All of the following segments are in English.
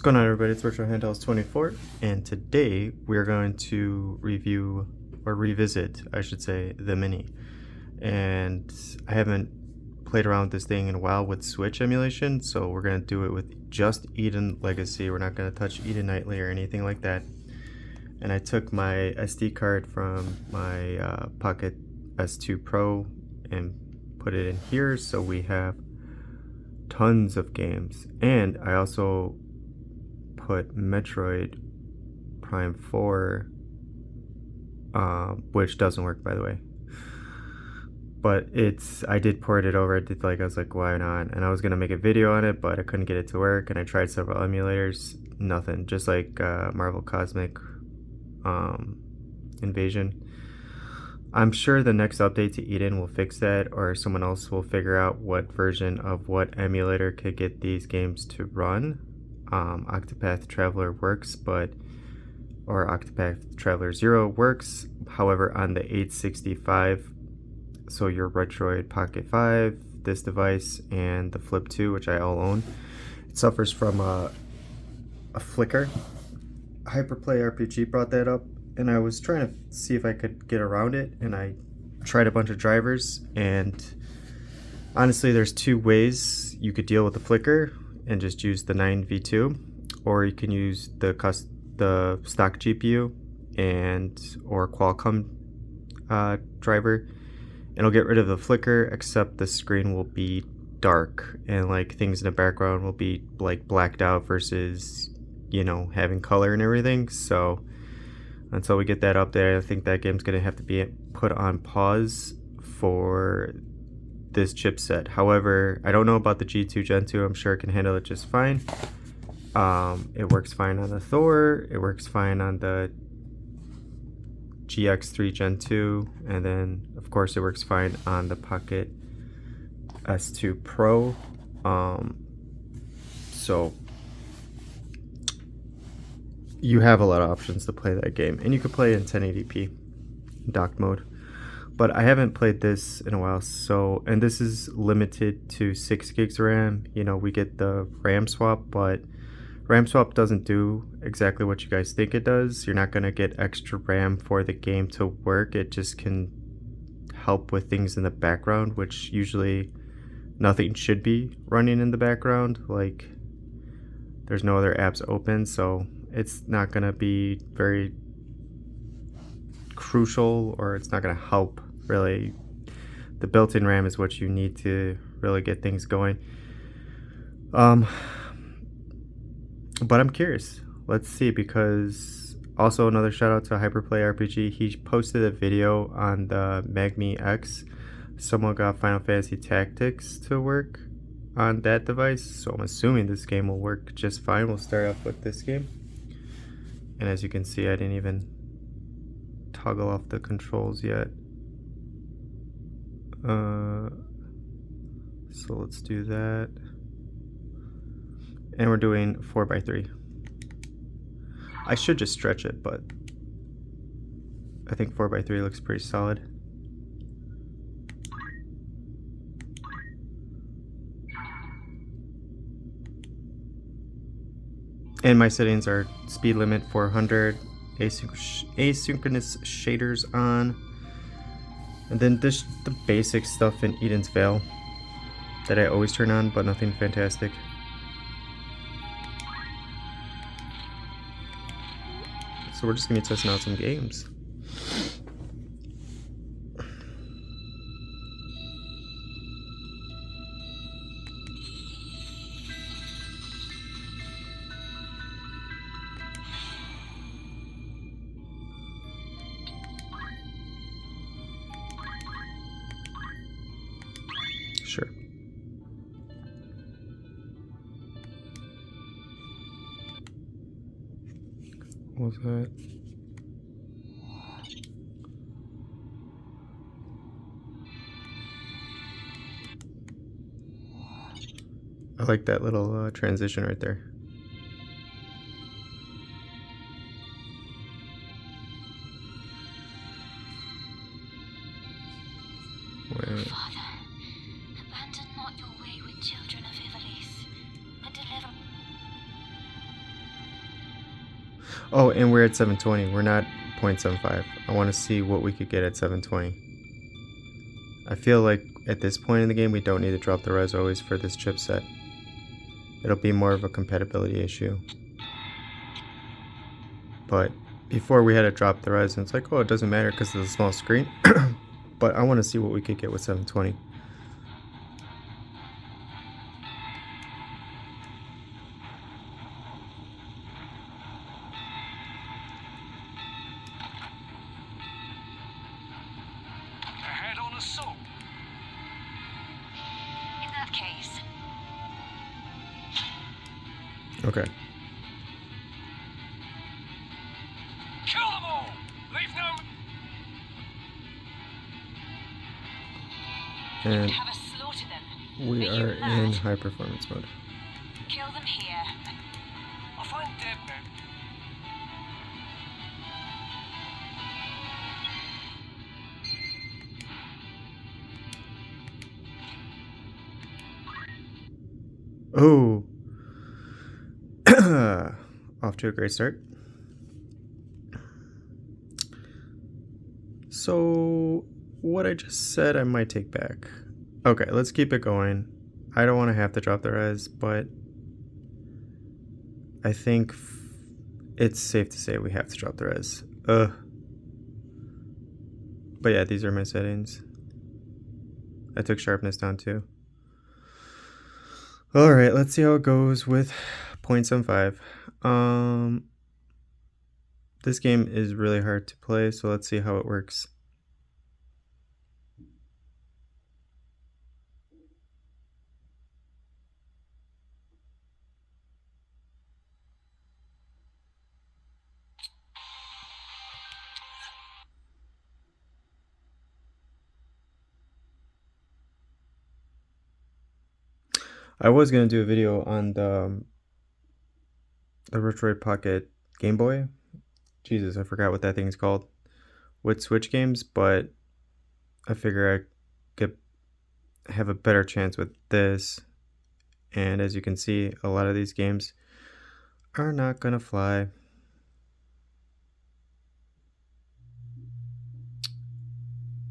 going on, everybody? It's Virtual Handhelds 24, and today we're going to review, or revisit, I should say, the Mini. And I haven't played around with this thing in a while with Switch emulation, so we're going to do it with just Eden Legacy. We're not going to touch Eden Nightly or anything like that. And I took my SD card from my Pocket S2 Pro and put it in here, so we have tons of games. And I also put Metroid Prime 4, which doesn't work, by the way, but I did port it over. I was like, why not? And I was gonna make a video on it, but I couldn't get it to work, and I tried several emulators, nothing. Just like Marvel Cosmic Invasion. I'm sure the next update to Eden will fix that, or someone else will figure out what version of what emulator could get these games to run. Octopath Traveler works, or Octopath Traveler 0 works. However, on the 865, so your Retroid Pocket 5, this device, and the Flip 2, which I all own, it suffers from a flicker. Hyperplay RPG brought that up, and I was trying to see if I could get around it, and I tried a bunch of drivers, and honestly, there's two ways you could deal with the flicker and just use the 9 V2, or you can use the stock GPU or Qualcomm driver. It'll get rid of the flicker, except the screen will be dark and like things in the background will be like blacked out versus, you know, having color and everything. So until we get that up there, I think that game's gonna have to be put on pause for this chipset. However, I don't know about the G2 Gen 2. I'm sure it can handle it just fine. It works fine on the Thor. It works fine on the GX3 Gen 2, and then of course it works fine on the Pocket S2 Pro. So you have a lot of options to play that game, and you could play in 1080p docked mode. But I haven't played this in a while, and this is limited to 6 gigs RAM. You know, we get the RAM swap, but RAM swap doesn't do exactly what you guys think it does. You're not going to get extra RAM for the game to work. It just can help with things in the background, which usually nothing should be running in the background. Like, there's no other apps open, so it's not going to be very crucial, or it's not going to help really. The built-in RAM is what you need to really get things going. But I'm curious. Let's see, because also another shout out to Hyperplay RPG. He posted a video on the Magmi X. Someone got Final Fantasy Tactics to work on that device, so I'm assuming this game will work just fine. We'll start off with this game, and as you can see, I didn't even toggle off the controls yet. So let's do that. And we're doing 4x3. I should just stretch it, but I think 4x3 looks pretty solid. And my settings are speed limit 400, asynchronous shaders on, and then the basic stuff in Eden's Veil that I always turn on, but nothing fantastic. So we're just gonna be testing out some games. Sure. What was that? I like that little transition right there. Wait. Father, abandon not your wayward children of Ivalice, but deliver. Oh, and we're at 720. We're not 0.75. I want to see what we could get at 720. I feel like at this point in the game, we don't need to drop the res always for this chipset. It'll be more of a compatibility issue. But before we had to drop the res, and it's like, oh, it doesn't matter because of the small screen. But I want to see what we could get with 720. Ahead on assault. In that case. Okay. Kill them all! Leave no... And Have us slaughter them. we Are you are in mad? high performance mode. Kill them here. I find dead men. Oh. Off to a great start. So, what I just said I might take back. Okay, let's keep it going. I don't want to have to drop the res, but I think it's safe to say we have to drop the res. But yeah, these are my settings. I took sharpness down too. Alright, let's see how it goes with 0.75. This game is really hard to play, so let's see how it works. I was going to do a video on the Retroid Pocket Game Boy. Jesus, I forgot what that thing's called. With Switch games, but I figure I could have a better chance with this. And as you can see, a lot of these games are not gonna fly.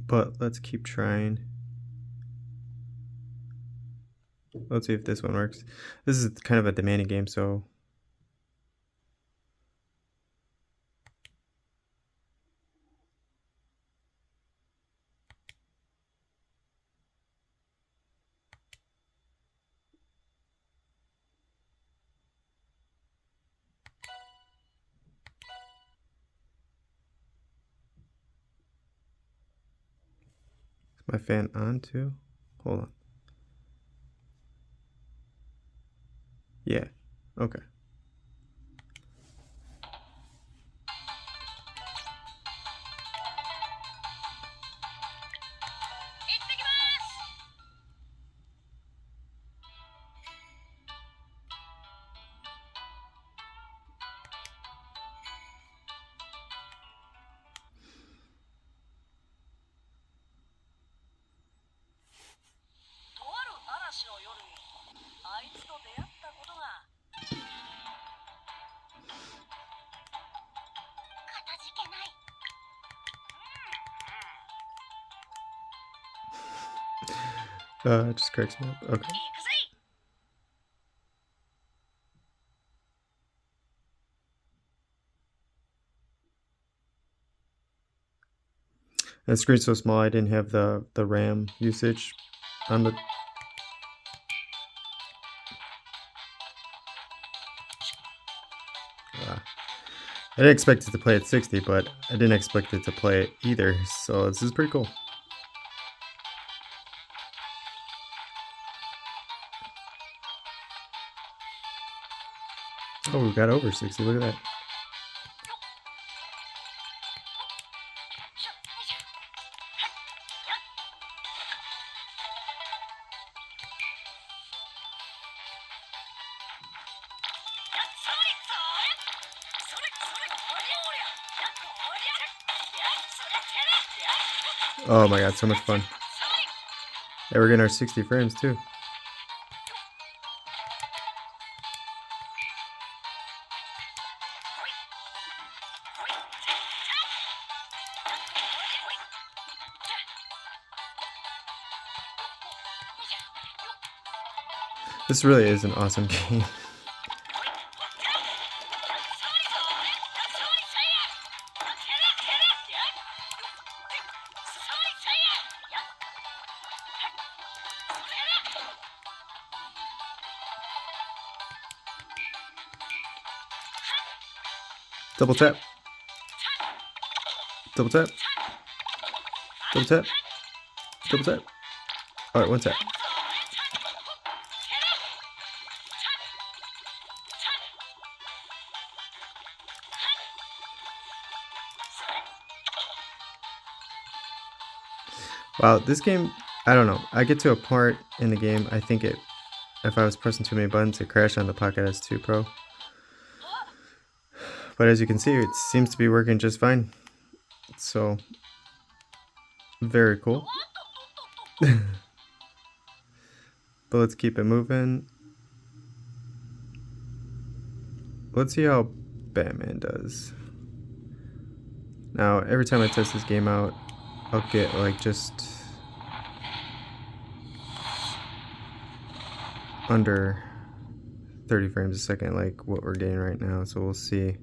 But let's keep trying. Let's see if this one works. This is kind of a demanding game, so... Is my fan on too? Hold on. Yeah, okay. It just cracks me up. Okay. The screen's so small I didn't have the RAM usage on the... I didn't expect it to play at 60, but I didn't expect it to play it either, so this is pretty cool. Oh, we got over 60, look at that. Oh my god, so much fun. Yeah, we're getting our 60 frames too. This really is an awesome game. Double tap. Double tap. Double tap. Double tap. Alright, one tap. Wow, this game, I don't know. I get to a part in the game, I think if I was pressing too many buttons, it crashed on the Pocket S2 Pro. But as you can see, it seems to be working just fine. So, very cool. But let's keep it moving. Let's see how Batman does. Now, every time I test this game out, I'll get like just under 30 frames a second, like what we're getting right now. So we'll see.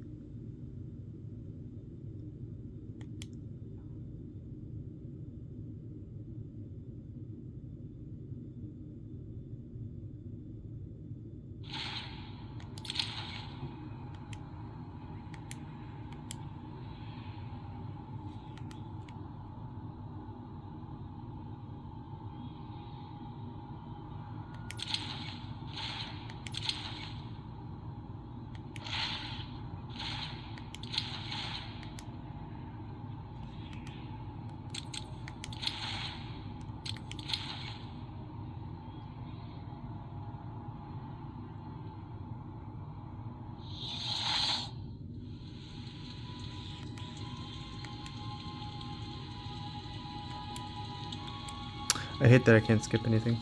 I hate that I can't skip anything.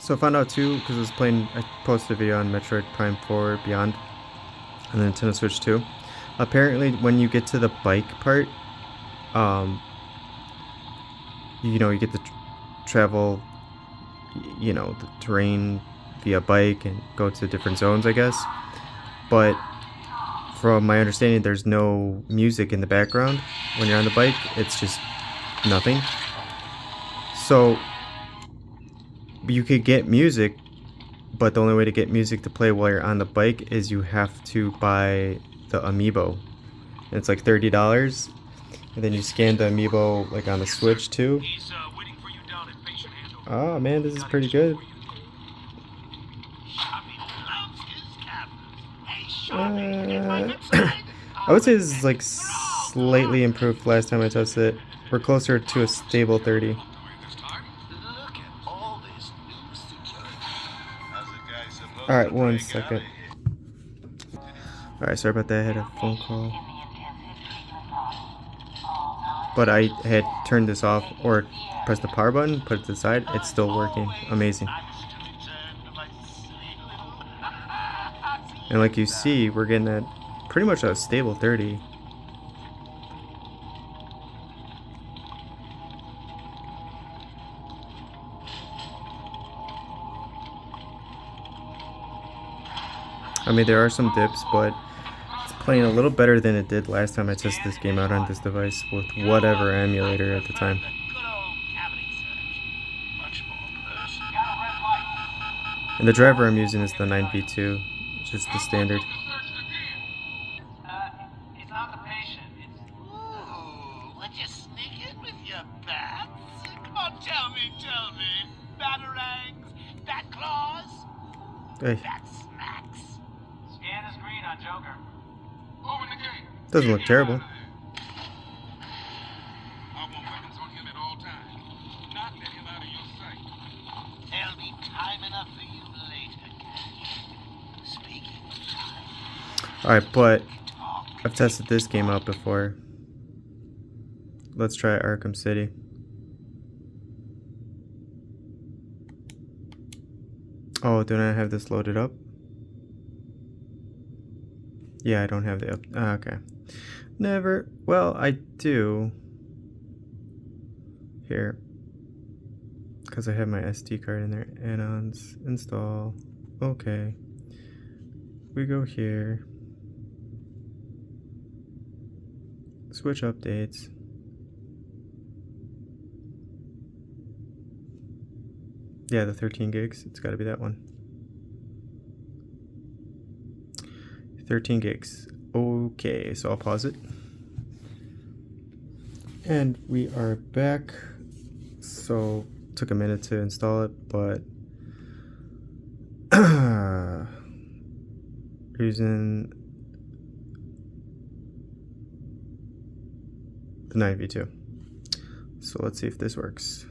So I found out too, because I posted a video on Metroid Prime 4 Beyond on the Nintendo Switch 2. Apparently when you get to the bike part, you know, you get to travel, you know, the terrain via bike and go to different zones, I guess. But from my understanding, there's no music in the background when you're on the bike. It's just nothing. So you could get music, but the only way to get music to play while you're on the bike is you have to buy the amiibo. And it's like $30, and then you scan the amiibo like on the Switch too. Oh man, this is pretty good. I would say this is like slightly improved last time I tested it. We're closer to a stable 30. Alright, 1 second. Alright, sorry about that, I had a phone call. But I had turned this off, or pressed the power button, put it to the side, it's still working. Amazing. And like you see, we're getting at pretty much a stable 30. I mean, there are some dips, but it's playing a little better than it did last time I tested this game out on this device with whatever emulator at the time. And the driver I'm using is the 9V2, just the standard. It's not the patient. It's... Ooh, would you sneak in with your bats? Come on, tell me. Batarangs, bat claws, Hey, bat smacks. Scan the screen on Joker. Open the gate. doesn't look terrible. I want weapons on him at all times. Not let him out of your sight. There'll be time enough for you later. Speaking of time. Alright, but I've tested this game out before. Let's try Arkham City. Oh, do I have this loaded up? Yeah, I don't have the up. Okay. Never. Well, I do. Here. because I have my SD card in there. Add-ons, install. Okay. We go here. Switch updates. Yeah, the 13 gigs. It's got to be that one. 13 gigs. Okay, so I'll pause it. And we are back. So took a minute to install it, but using the 9v2. So let's see if this works.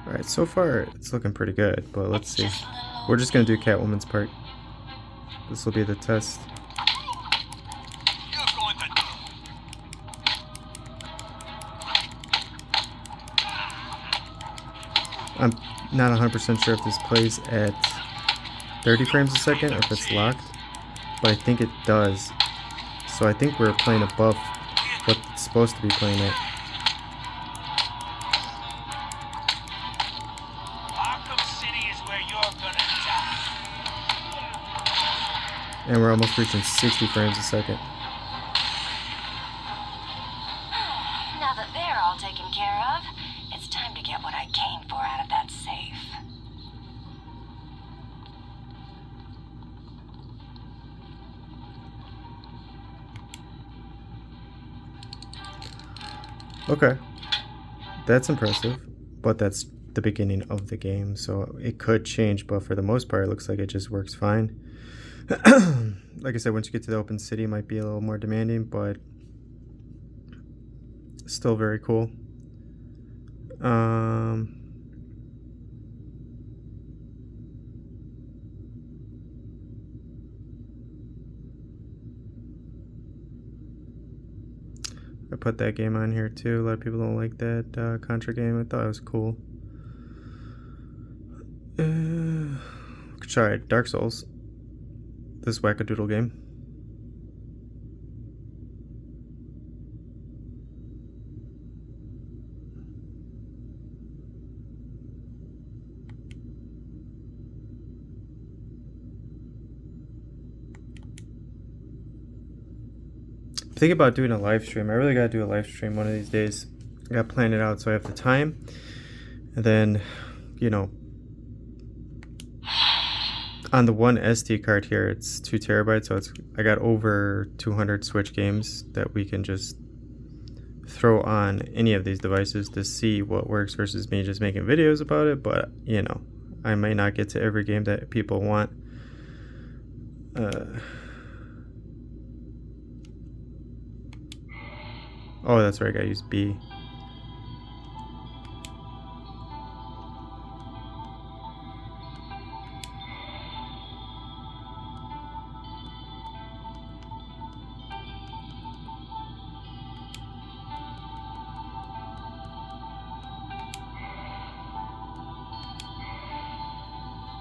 Alright, so far it's looking pretty good, but let's see. We're just gonna do Catwoman's part. This will be the test. You're going to... I'm not 100% sure if this plays at 30 frames a second or if it's locked, but I think it does. So I think we're playing above what it's supposed to be playing at. Arkham City is where you're gonna die. And we're almost reaching 60 frames a second. Now that they're all taken care of, it's time to get what I came for out of that safe. Okay, that's impressive, but that's the beginning of the game, so it could change, but for the most part it looks like it just works fine. Like I said, once you get to the open city it might be a little more demanding, but still very cool. I put that game on here too. A lot of people don't like that Contra game. I thought it was cool. Try Dark Souls. This wackadoodle game. Think about doing a live stream. I really gotta do a live stream one of these days. I gotta plan it out so I have the time. And then, you know, on the one SD card here, it's 2 terabytes, so I got over 200 Switch games that we can just throw on any of these devices to see what works versus me just making videos about it. But you know, I may not get to every game that people want. Oh, that's right, I gotta use B.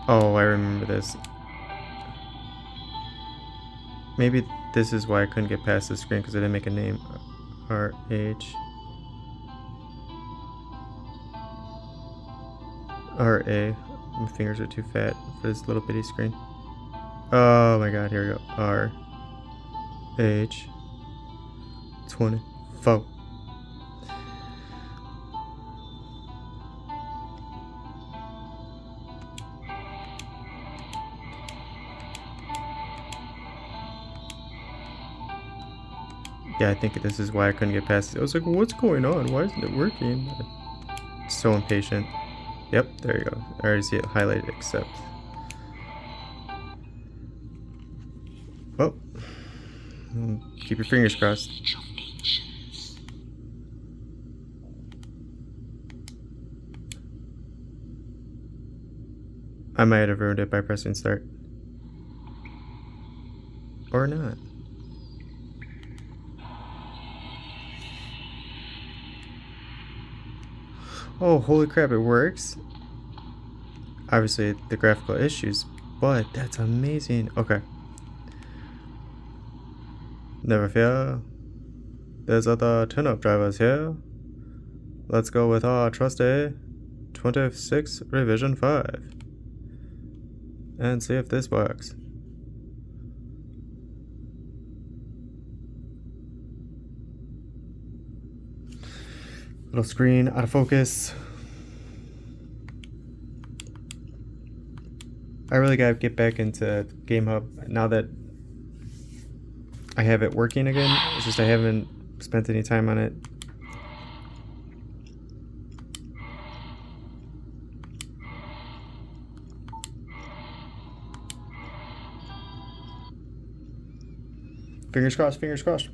Oh, I remember this. Maybe this is why I couldn't get past the screen, because I didn't make a name. RH RA. My fingers are too fat for this little bitty screen. Oh my god, here we go. RH 24. Yeah, I think this is why I couldn't get past it. I was like, what's going on? Why isn't it working? So impatient. Yep, there you go. I already see it highlighted, accept. Well, keep your fingers crossed. I might have ruined it by pressing start. Or not. Oh, holy crap, it works. Obviously, the graphical issues, but that's amazing. Okay. Never fear. There's other tune-up drivers here. Let's go with our trusty 26 Revision 5. And see if this works. Little screen out of focus. I really gotta get back into Game Hub now that I have it working again. It's just I haven't spent any time on it. Fingers crossed, fingers crossed.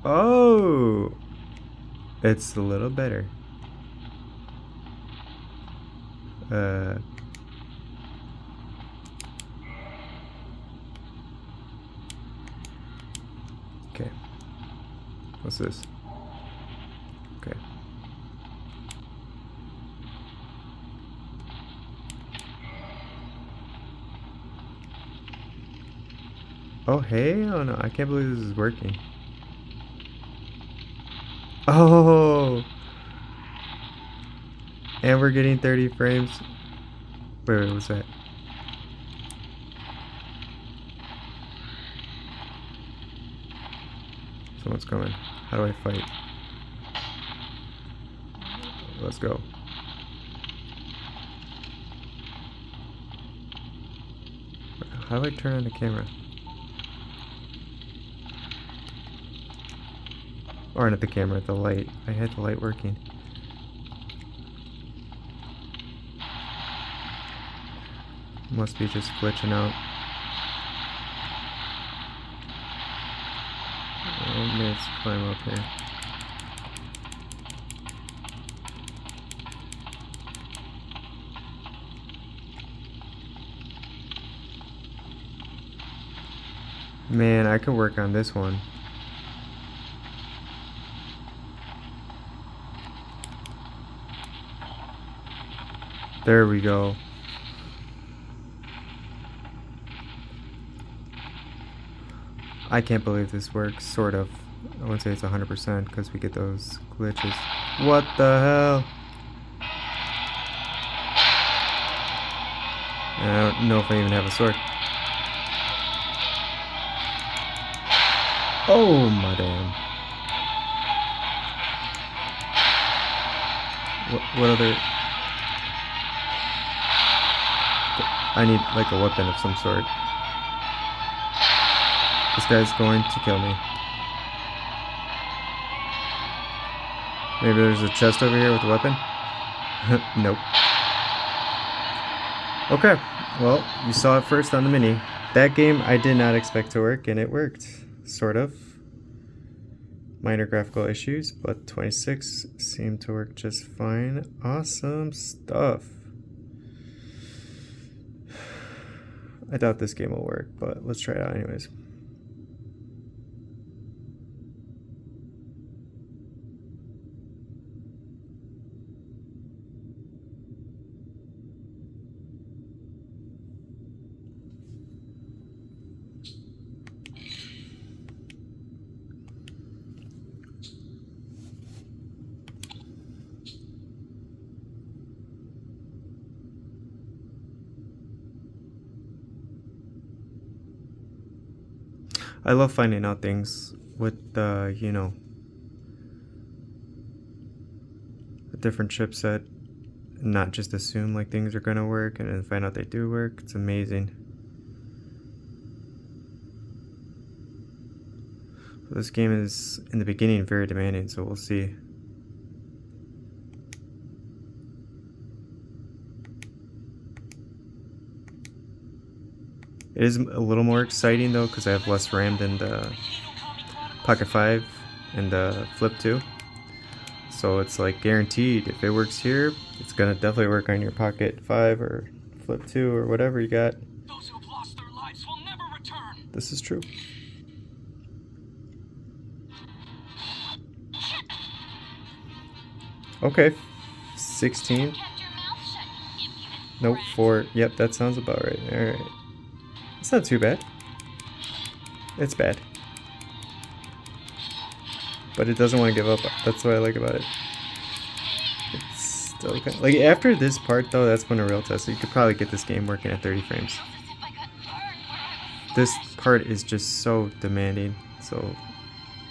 Oh, it's a little better. Okay. What's this? Okay. Oh, hey, oh no, I can't believe this is working. Oh, and we're getting 30 frames. Wait, what's that? Someone's coming. How do I fight? Let's go. How do I turn on the camera? Or not the camera, the light. I had the light working. Must be just glitching out. Oh, let's climb up here. Man, I could work on this one. There we go. I can't believe this works, sort of. I wouldn't say it's 100% because we get those glitches. What the hell? I don't know if I even have a sword. Oh my damn. What other... I need like a weapon of some sort. This guy's going to kill me. Maybe there's a chest over here with a weapon? Nope. Okay, well, you saw it first on the mini. That game I did not expect to work, and it worked. Sort of. Minor graphical issues, but 26 seemed to work just fine. Awesome stuff. I doubt this game will work, but let's try it out anyways. I love finding out things with the, you know, a different chipset not just assume like things are gonna work and then find out they do work. It's amazing. This game is in the beginning very demanding, so we'll see. It is a little more exciting though because I have less RAM than the Pocket 5 and the Flip 2. So it's like guaranteed if it works here, it's gonna definitely work on your Pocket 5 or Flip 2 or whatever you got. Those who have lost their lives will never return. This is true. Okay, 16. Nope, 4. Yep, that sounds about right. Alright. It's not too bad. It's bad. But it doesn't want to give up. That's what I like about it. It's still kind of, like after this part though, that's when a real test. So you could probably get this game working at 30 frames. This part is just so demanding. So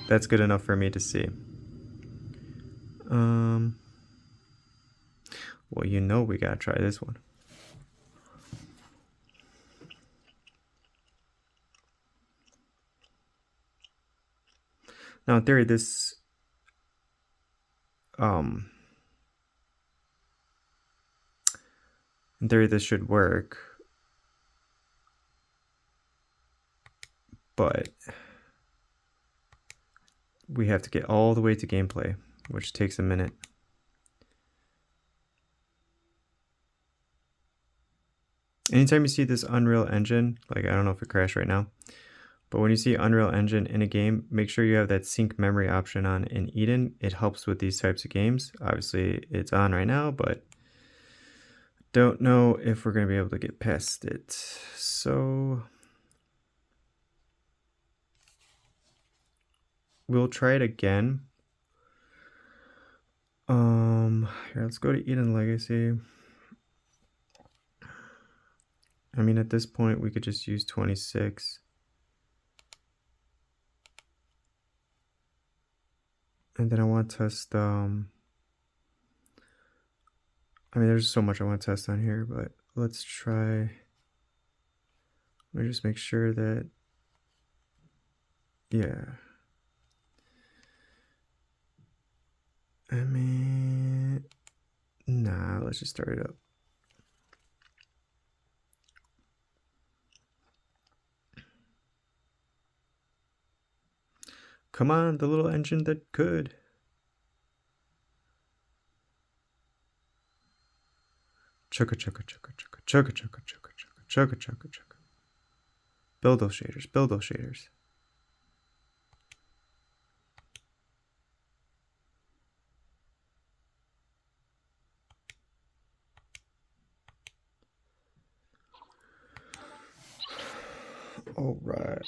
that's good enough for me to see. Well, you know we gotta try this one. Now in theory this should work. But we have to get all the way to gameplay, which takes a minute. Anytime you see this Unreal Engine, like I don't know if it crashed right now, but when you see Unreal Engine in a game, make sure you have that sync memory option on in Eden. It helps with these types of games. Obviously it's on right now, but don't know if we're going to be able to get past it. So we'll try it again. Here, let's go to Eden Legacy. I mean, at this point, we could just use 26. And then I want to test, I mean, there's so much I want to test on here, but let's try. Let me just make sure that, yeah. I mean, nah, let's just start it up. Come on, the little engine that could. Chugga chugga chugga chugga chugga chugga chugga chugga chugga chugga chugga. Build those shaders, build those shaders. All right.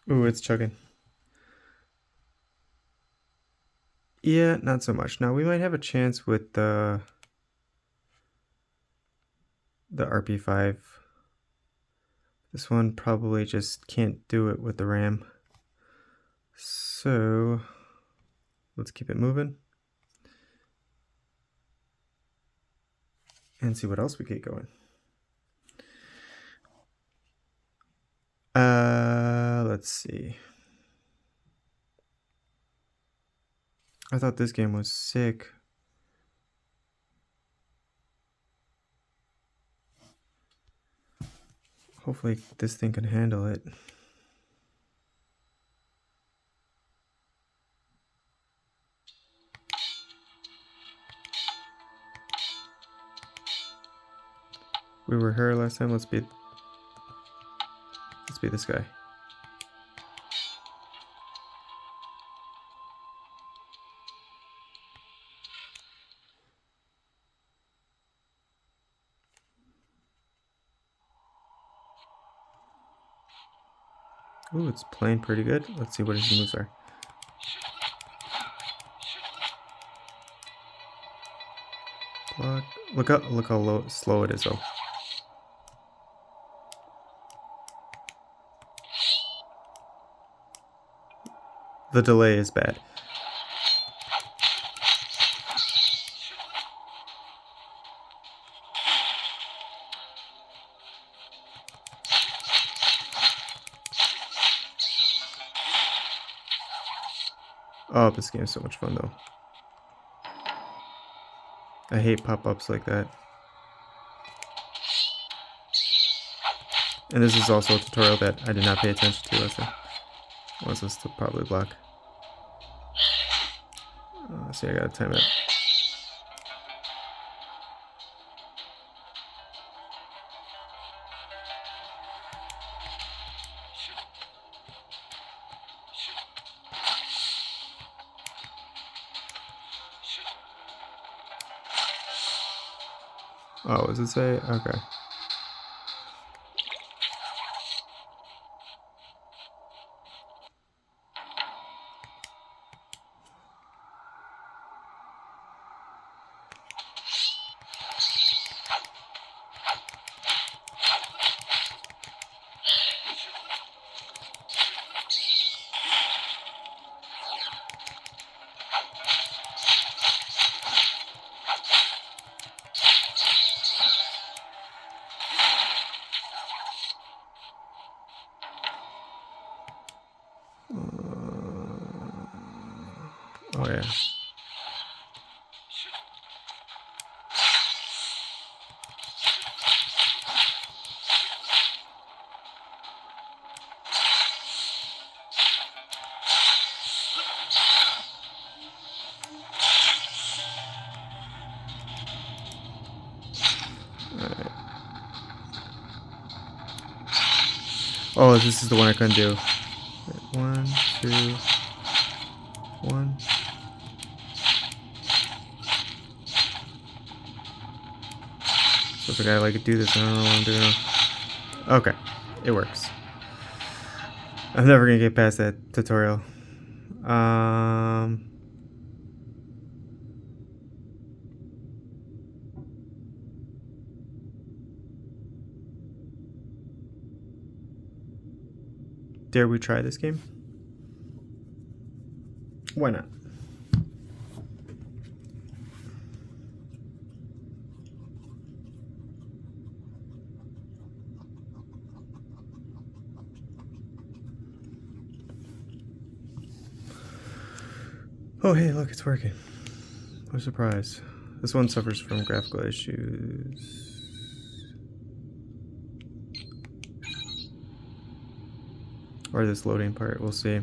Ooh, it's chugging. Yeah, not so much. Now we might have a chance with the RP5. This one probably just can't do it with the RAM. So let's keep it moving and see what else we get going. Let's see. I thought this game was sick. Hopefully this thing can handle it. We were here last time. Let's be this guy. Ooh, it's playing pretty good. Let's see what his moves are. Block. Look how slow it is though. The delay is bad. Oh, this game is so much fun though. I hate pop-ups like that. And this is also a tutorial that I did not pay attention to last time. Was this to probably block? See, I gotta time it up. Oh, what does it say? Okay. Oh yeah. Alright. Oh, this is the one I couldn't do. 1, 2, 1. So if I gotta like do this, I don't know what I'm doing. Okay, it works. I'm never gonna get past that tutorial. Dare we try this game? Why not? Oh, hey, look, it's working. What a surprise. This one suffers from graphical issues. Or this loading part, we'll see.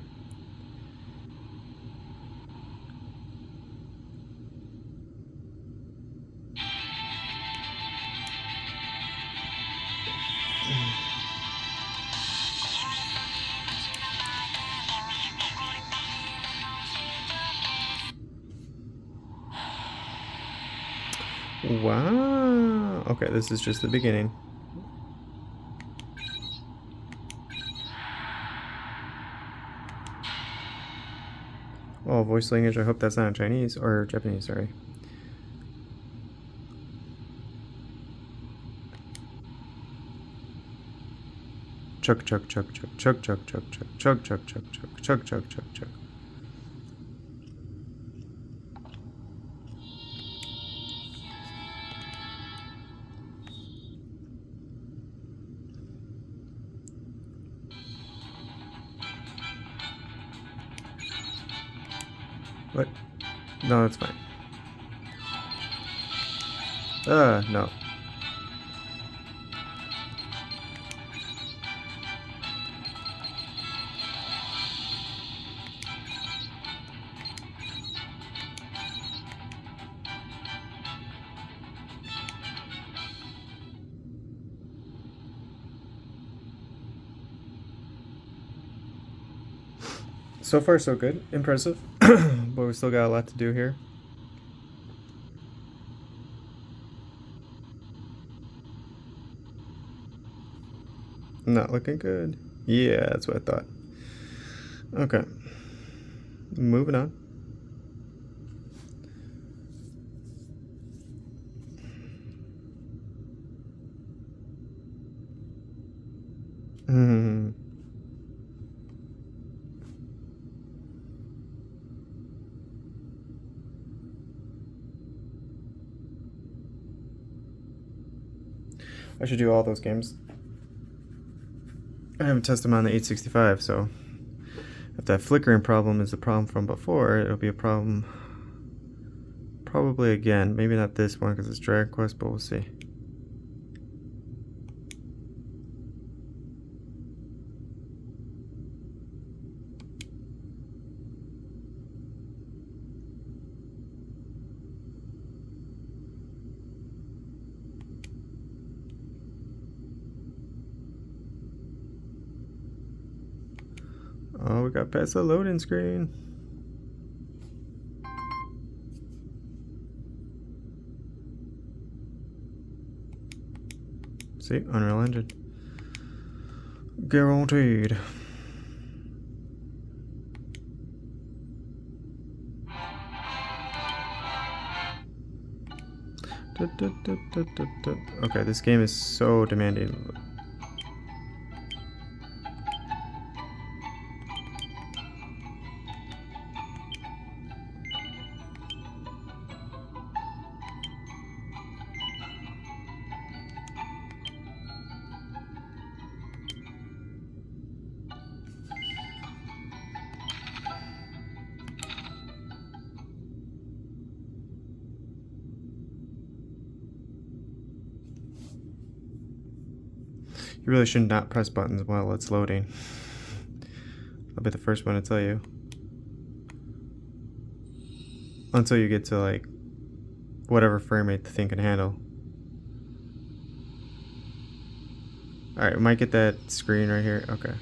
Wow. Okay, this is just the beginning. Oh, voice language. I hope that's not Chinese or Japanese, sorry. Chug chug chug chug chug chug chug chug chug chug chug chug chug chug chug chug. What? No, that's fine. No. So far, so good. Impressive. But we still got a lot to do here. Not looking good. Yeah, that's what I thought. Okay. Moving on. Hmm. I should do all those games. I haven't tested them on the 865, so if that flickering problem is a problem from before, it'll be a problem probably again. Maybe not this one because it's Dragon Quest, but we'll see. Oh, we got past the loading screen. See, Unreal Engine. Guaranteed. Okay, this game is so demanding. You really should not press buttons while it's loading. I'll be the first one to tell you. Until you get to like whatever frame rate the thing can handle. Alright, we might get that screen right here. Okay.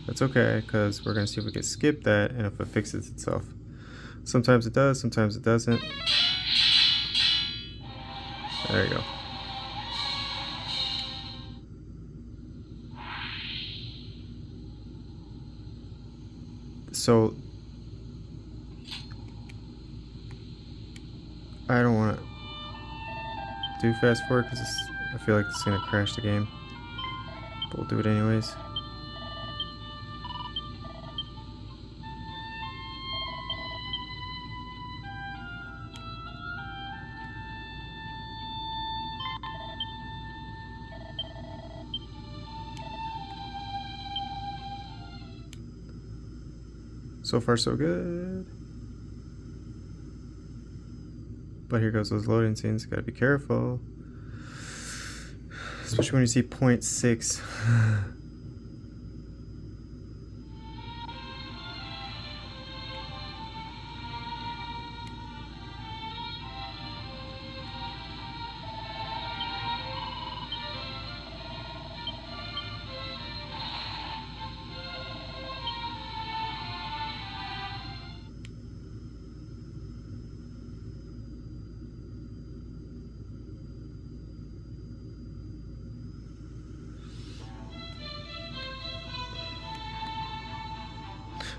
That's okay, because we're going to see if we can skip that and if it fixes itself. Sometimes it does, sometimes it doesn't. There you go. So I don't want to do fast forward because I feel like it's going to crash the game. But we'll do it anyways. So far so good. But here goes those loading scenes. Gotta be careful. Especially when you see 0.6.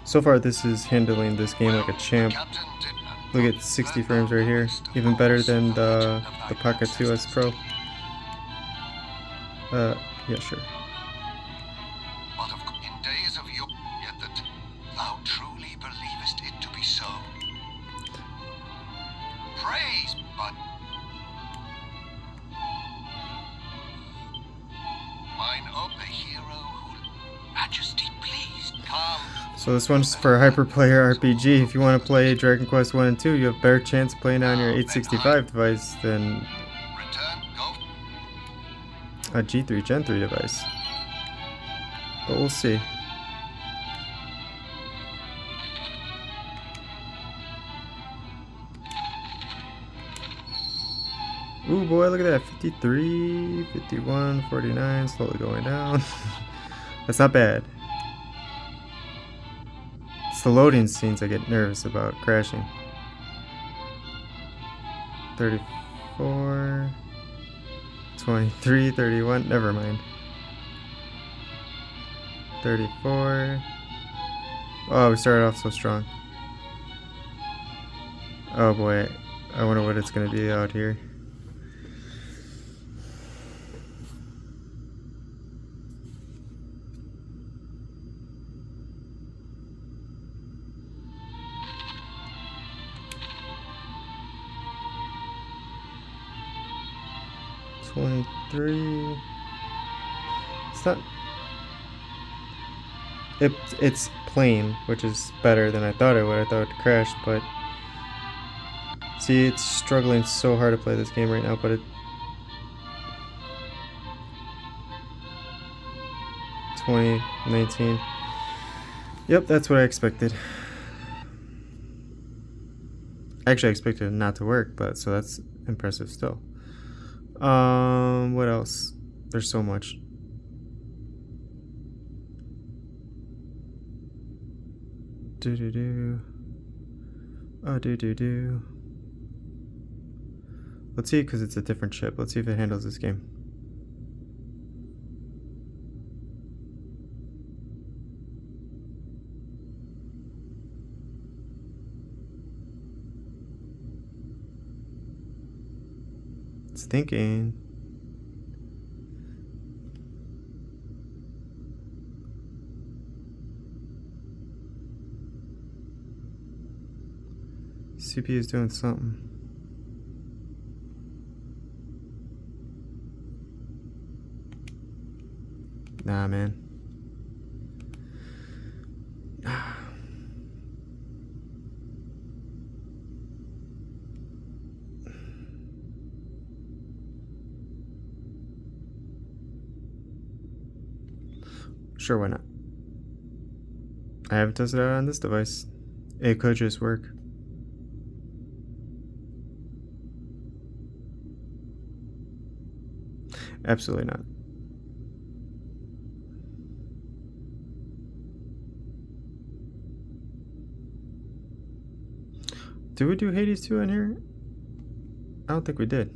So far this is handling this game like a champ. Look at 60 frames right here. Even better than the Pocket 2S Pro. Yeah, sure. But in days of yore, yet that thou truly believest it to be so. Praise, but mine of the hero who majesty pleased come. So this one's for Hyperplayer RPG. If you want to play Dragon Quest 1 and 2, you have better chance of playing on your 865 device than a G3 Gen 3 device. But we'll see. Ooh boy, look at that. 53, 51, 49, slowly going down. That's not bad. the loading scenes I get nervous about crashing. 34, 23, 31, never mind. 34. Oh, we started off so strong. Oh boy, I wonder what it's gonna be out here. $23. It's not. It's plain, which is better than I thought it would. I thought it would crash, but see, it's struggling so hard to play this game right now. But it 2019. Yep, that's what I expected. Actually, I expected it not to work, but so that's impressive still. What else? There's so much. Do. Oh, do. Let's see, because it's a different chip. Let's see if it handles this game. It's thinking. CPU is doing something. Nah, man. Sure, why not? I haven't tested it out on this device. It could just work. Absolutely not. Did we do Hades 2 in here? I don't think we did.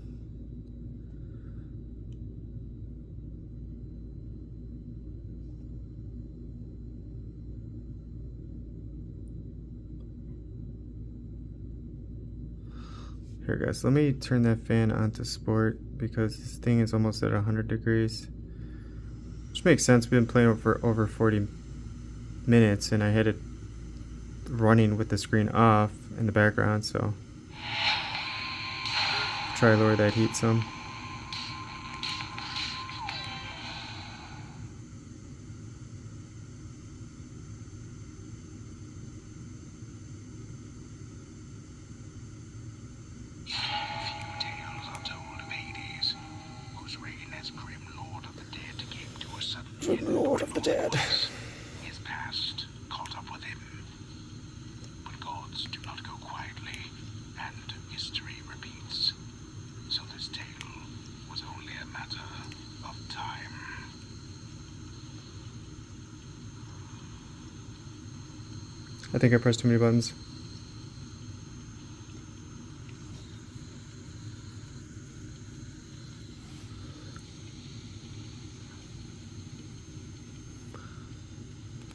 Here guys, let me turn that fan onto sport because this thing is almost at 100 degrees. Which makes sense, we've been playing for over 40 minutes and I had it running with the screen off in the background, so try to lower that heat some. Lord of the Dead. His past caught up with him. But gods do not go quietly, and history repeats. So this tale was only a matter of time. I think I pressed too many buttons.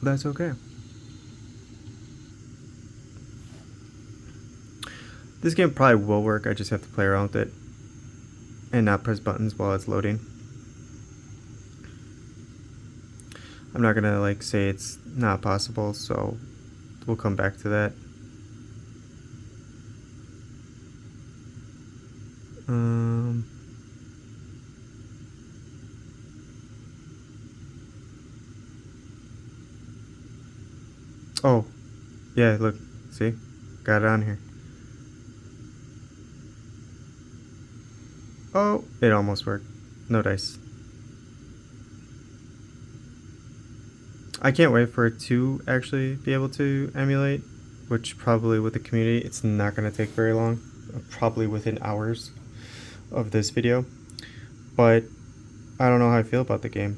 That's okay. This game probably will work, I just have to play around with it and not press buttons while it's loading. I'm not gonna like say it's not possible, so we'll come back to that. Oh, yeah, look, see? Got it on here. Oh, it almost worked. No dice. I can't wait for it to actually be able to emulate, which probably with the community, it's not going to take very long. Probably within hours of this video. But I don't know how I feel about the game.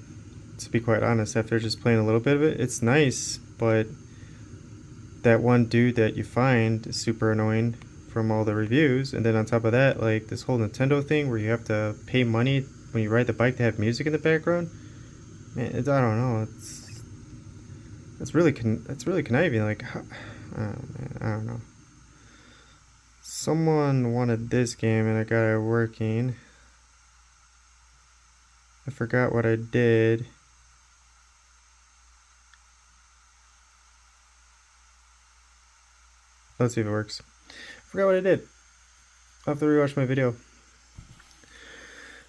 To be quite honest, after just playing a little bit of it, it's nice, but that one dude that you find is super annoying from all the reviews, and then on top of that, like this whole Nintendo thing where you have to pay money when you ride the bike to have music in the background. Man, I don't know. It's really conniving. Like, oh, man, I don't know. Someone wanted this game and I got it working. I forgot what I did. Let's see if it works. I forgot what I did. I'll have to rewatch my video.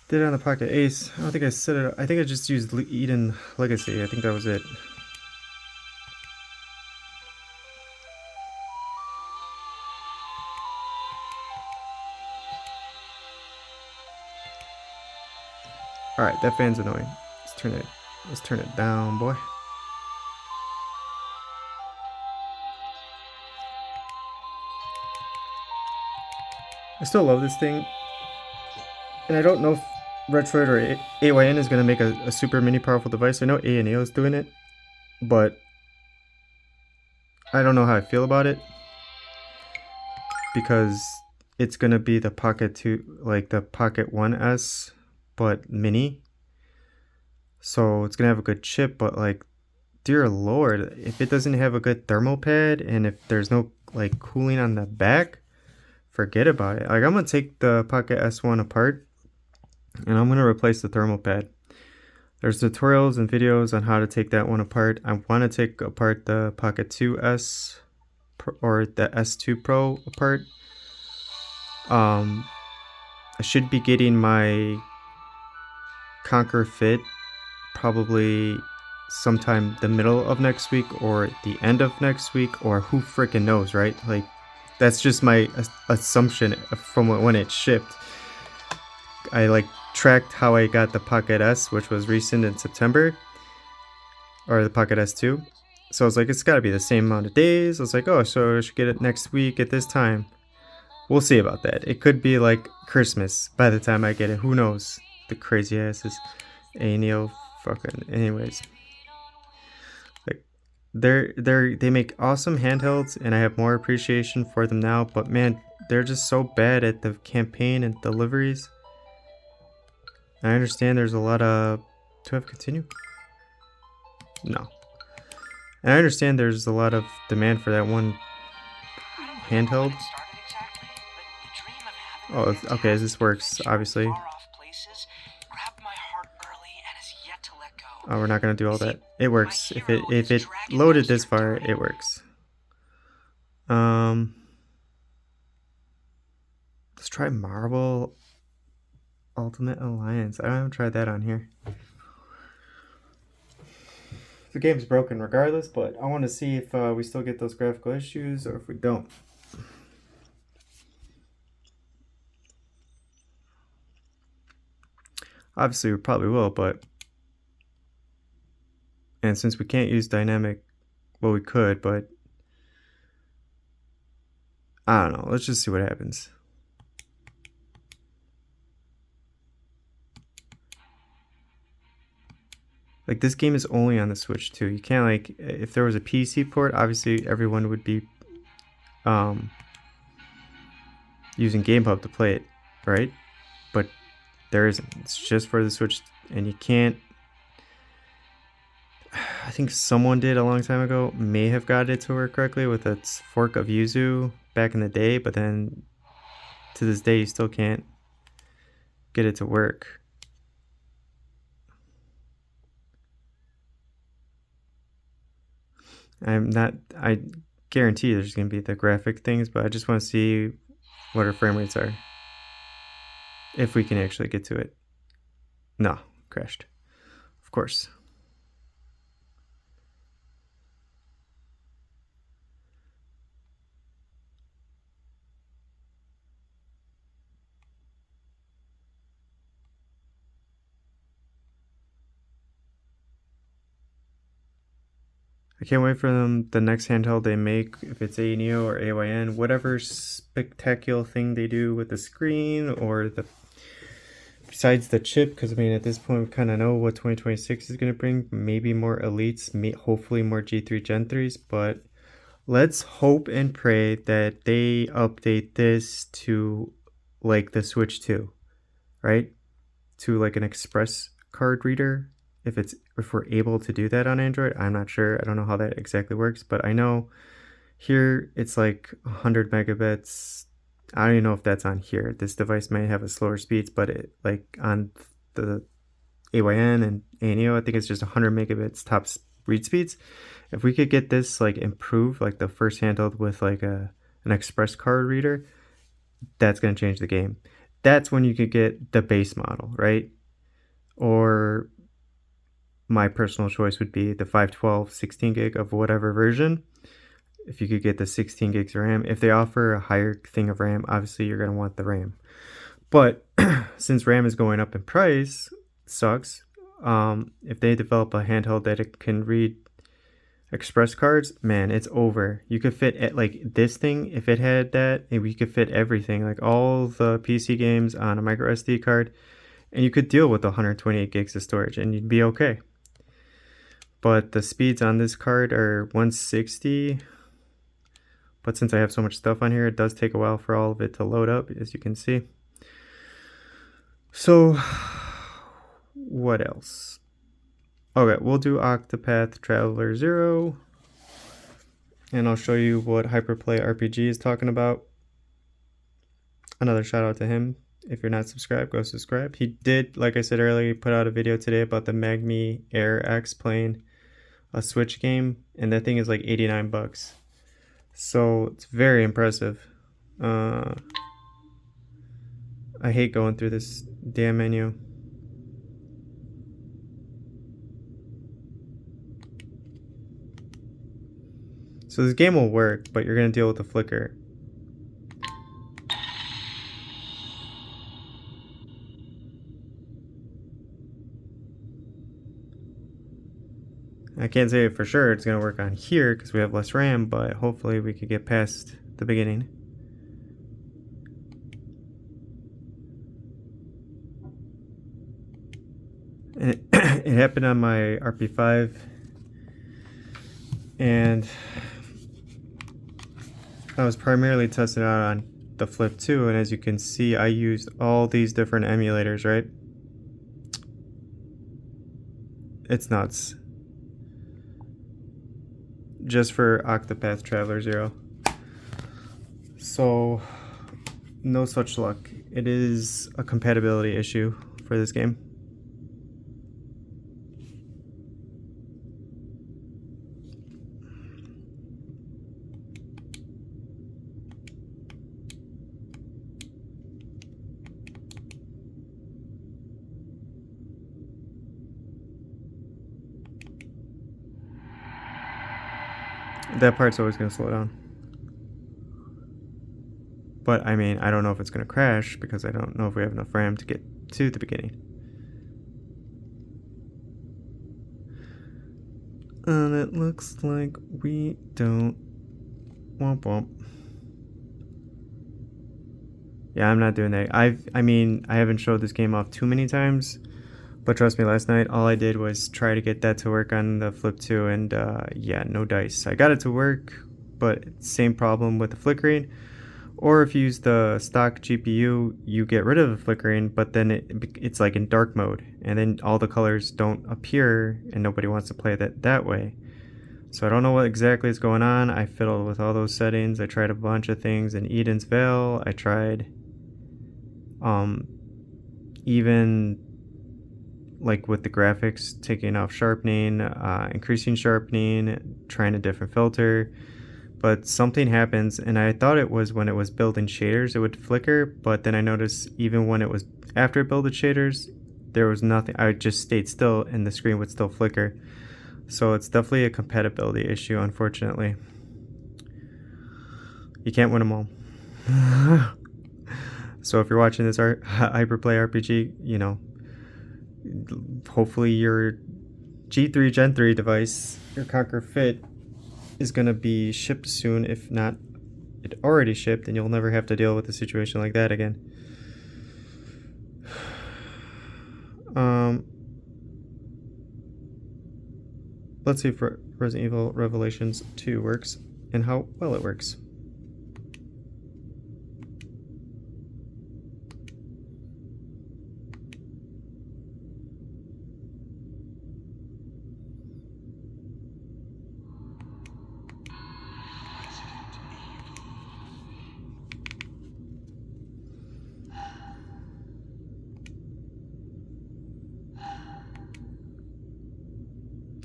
Did it on the Pocket Ace. I don't think I set it up. I think I just used Eden Legacy. I think that was it. Alright, that fan's annoying. Let's turn it down, boy. I still love this thing. And I don't know if Retroid or AYN is going to make a super mini powerful device. I know A&O is doing it, but I don't know how I feel about it. Because it's going to be the Pocket 2, like the Pocket 1S, but mini. So it's gonna have a good chip, but like, dear lord, if it doesn't have a good thermal pad and if there's no like cooling on the back, forget about it. Like, I'm gonna take the Pocket S1 apart and I'm gonna replace the thermal pad. There's tutorials and videos on how to take that one apart. I want to take apart the Pocket 2S or the S2 Pro apart. I should be getting my Conquer Fit probably sometime the middle of next week or the end of next week, or who freaking knows, right? Like, that's just my assumption from when it shipped. I like tracked how I got the Pocket S, which was recent in September, or the Pocket S2. So I was like, it's got to be the same amount of days. I was like, oh, so I should get it next week at this time. We'll see about that. It could be like Christmas by the time I get it. Who knows? The crazy asses. A&O fucking anyways. Like, they make awesome handhelds and I have more appreciation for them now, but man, they're just so bad at the campaign and deliveries. I understand there's a lot of... Do I have to continue? No. And I understand there's a lot of demand for that one handheld. Oh, okay, this works, obviously. Oh, we're not gonna do all that. It works. If it loaded this far, it works. Let's try Marvel Ultimate Alliance. I haven't tried that on here. The game's broken regardless, but I want to see if we still get those graphical issues or if we don't. Obviously, we probably will, but... And since we can't use dynamic... Well, we could, but... I don't know. Let's just see what happens. Like, this game is only on the Switch, too. You can't, like... If there was a PC port, obviously everyone would be... using GameHub to play it, right? But there isn't. It's just for the Switch, and you can't... I think someone did a long time ago, may have got it to work correctly with its fork of Yuzu back in the day, but then to this day you still can't get it to work. I guarantee there's going to be the graphic things, but I just want to see what our frame rates are. If we can actually get to it. No, crashed. Of course. I can't wait for the next handheld they make, if it's A&O or AYN, whatever spectacular thing they do with the screen or besides the chip, because I mean at this point we kind of know what 2026 is going to bring. Maybe more elites, hopefully more G3 Gen 3s, but Let's hope and pray that they update this to like the Switch 2, right? To like an express card reader. If we're able to do that on Android, I'm not sure. I don't know how that exactly works, but I know here it's like 100 megabits. I don't even know if that's on here. This device may have a slower speeds, but it like on the AYN and ANEO, I think it's just 100 megabits top read speeds. If we could get this like improved, like the first handheld with like an express card reader, that's going to change the game. That's when you could get the base model, right? Or my personal choice would be the 512 16 gig of whatever version. If you could get the 16 gigs of RAM, if they offer a higher thing of RAM, obviously you're going to want the RAM. But since RAM is going up in price, sucks. If they develop a handheld that it can read express cards, man, it's over. You could fit at like this thing, if it had that, and we could fit everything, like all the PC games on a micro SD card, and you could deal with 128 gigs of storage and you'd be okay. But the speeds on this card are 160. But since I have so much stuff on here, it does take a while for all of it to load up, as you can see. So, what else? Okay, we'll do Octopath Traveler 0. And I'll show you what Hyperplay RPG is talking about. Another shout out to him. If you're not subscribed, go subscribe. He did, like I said earlier, put out a video today about the Magmi Air X playing a Switch game. And that thing is like 89 bucks. So it's very impressive. I hate going through this damn menu. So this game will work, but you're going to deal with the flicker. I can't say for sure it's going to work on here because we have less RAM, but hopefully we could get past the beginning. And it happened on my RP5, and I was primarily testing out on the Flip 2, and as you can see, I used all these different emulators, right? It's nuts. Just for Octopath Traveler 0. So, no such luck. It is a compatibility issue for this game. That part's always going to slow down. But, I mean, I don't know if it's going to crash because I don't know if we have enough RAM to get to the beginning. And it looks like we don't. Womp womp. Yeah, I'm not doing that. I mean, I haven't showed this game off too many times. But trust me, last night all I did was try to get that to work on the Flip 2, and yeah, no dice. I got it to work, but same problem with the flickering. Or if you use the stock GPU, you get rid of the flickering, but then it's like in dark mode, and then all the colors don't appear, and nobody wants to play that way. So I don't know what exactly is going on. I fiddled with all those settings. I tried a bunch of things in Eden's Veil. I tried even like with the graphics, taking off sharpening, increasing sharpening, trying a different filter, but something happens, and I thought it was when it was building shaders it would flicker, but then I noticed even when it was after it builded shaders, there was nothing. I just stayed still and the screen would still flicker. So it's definitely a compatibility issue, unfortunately. You can't win them all. So if you're watching this Hyperplay RPG, you know, hopefully your G3 Gen 3 device, your Conquer Fit, is going to be shipped soon. If not, it already shipped, and you'll never have to deal with a situation like that again. Let's see if Resident Evil Revelations 2 works. and how well it works.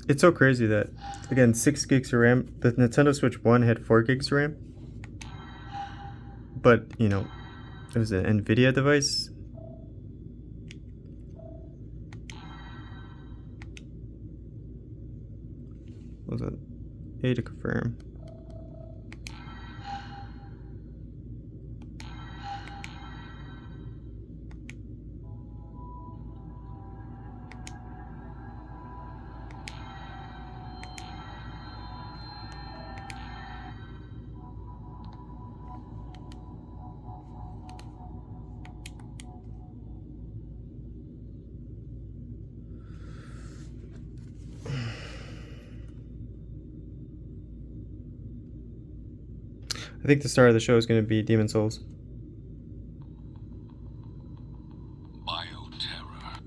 It's so crazy that, again, 6 gigs of RAM. The Nintendo Switch 1 had 4 gigs of RAM. But, you know, it was an NVIDIA device. What was it? A to confirm. I think the star of the show is going to be Demon Souls. Bioterror.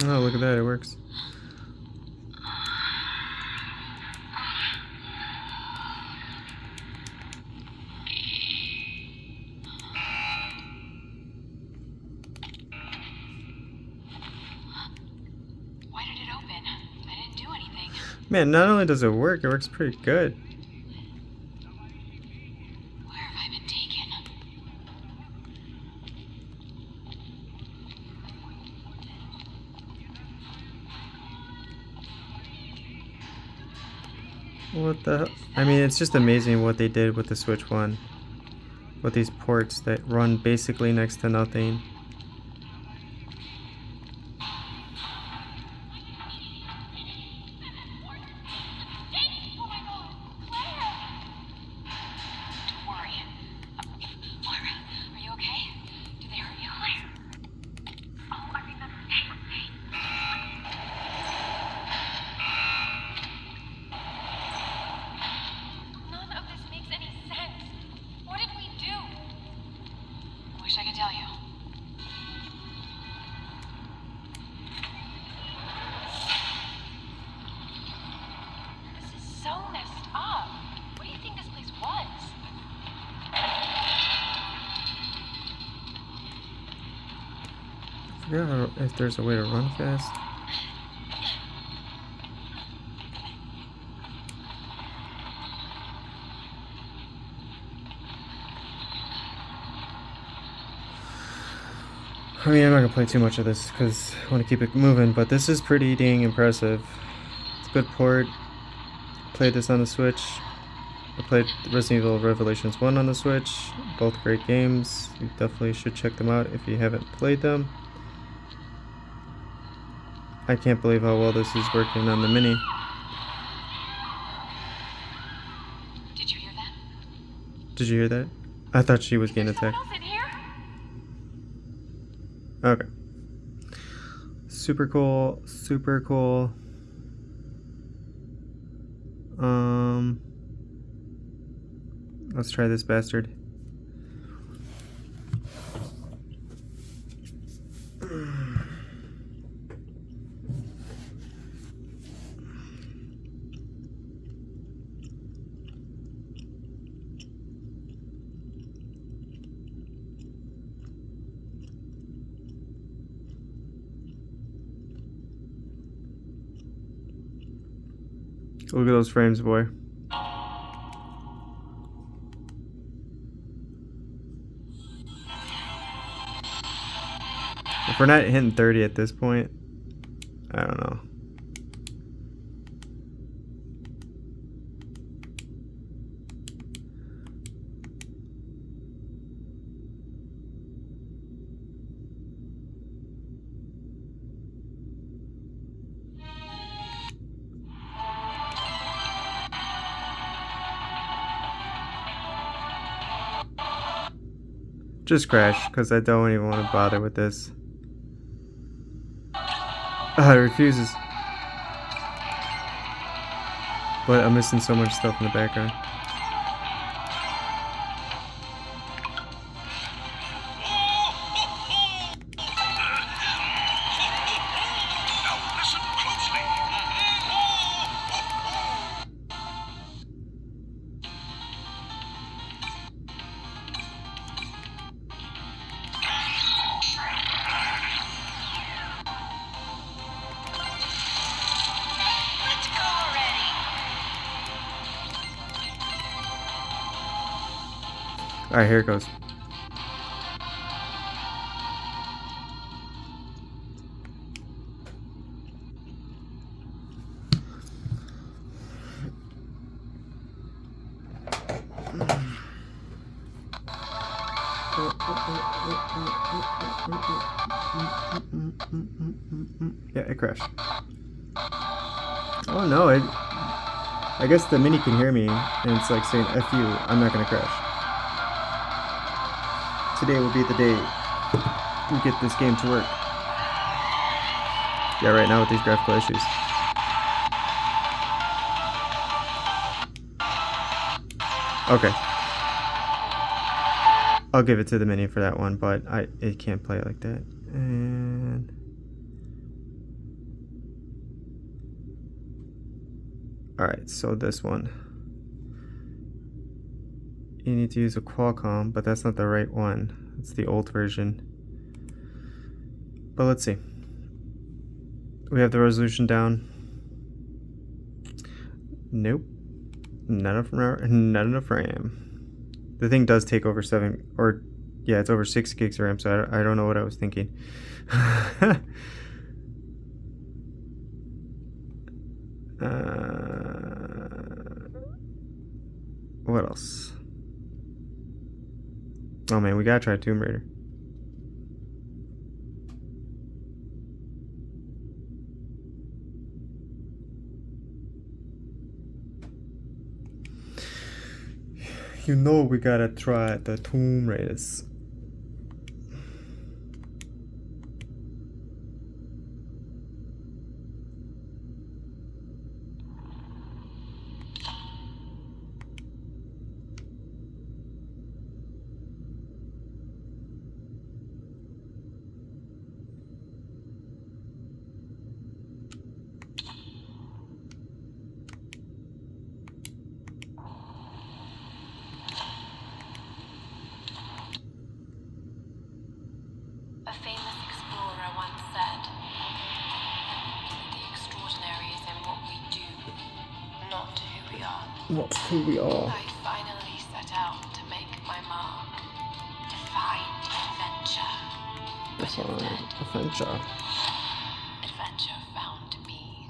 Oh, look at that, it works. Why did it open? I didn't do anything. Man, not only does it works pretty good. Where have I been taken? What the hell? I mean, it's just amazing what they did with the Switch 1. With these ports that run basically next to nothing. Don't worry. Clara, are you okay? Did they hurt you? Oh, I remember. None of this makes any sense. What did we do? Wish I could tell you. This is so messed up. What do you think this place was? I forgot if there's a way to run fast. I mean, I'm not gonna play too much of this because I want to keep it moving, but this is pretty dang impressive. It's a good port. Played this on the Switch. I played Resident Evil Revelations 1 on the Switch. Both great games. You definitely should check them out if you haven't played them. I can't believe how well this is working on the Mini. Did you hear that? Did you hear that? I thought she was getting There's someone attacked. else in here? Okay. Super cool. Super cool. Let's try this bastard. Look at those frames, boy. If we're not hitting 30 at this point, I don't know. Just crash, because I don't even want to bother with this. Ah, it refuses. But I'm missing so much stuff in the background. Now listen closely. Let's go already. Alright, here it goes. Yeah, it crashed. Oh no, I guess the Mini can hear me, and it's like saying, F you, I'm not gonna crash. Today will be the day we get this game to work. Yeah, right now with these graphical issues. Okay. I'll give it to the Mini for that one, but it can't play it like that. And alright, so this one. You need to use a Qualcomm, but that's not the right one. It's the old version. But let's see. We have the resolution down. Nope. Not enough RAM. The thing does take over 7, or yeah, it's over 6 gigs of RAM, so I don't know what I was thinking. What else? Oh man, we gotta try Tomb Raider. You know we gotta try the Tomb Raiders. A famous explorer once said, "The extraordinary is in what we do, not who we are." Not who we are. I finally set out to make my mark, to find adventure. But instead, Adventure. adventure found me.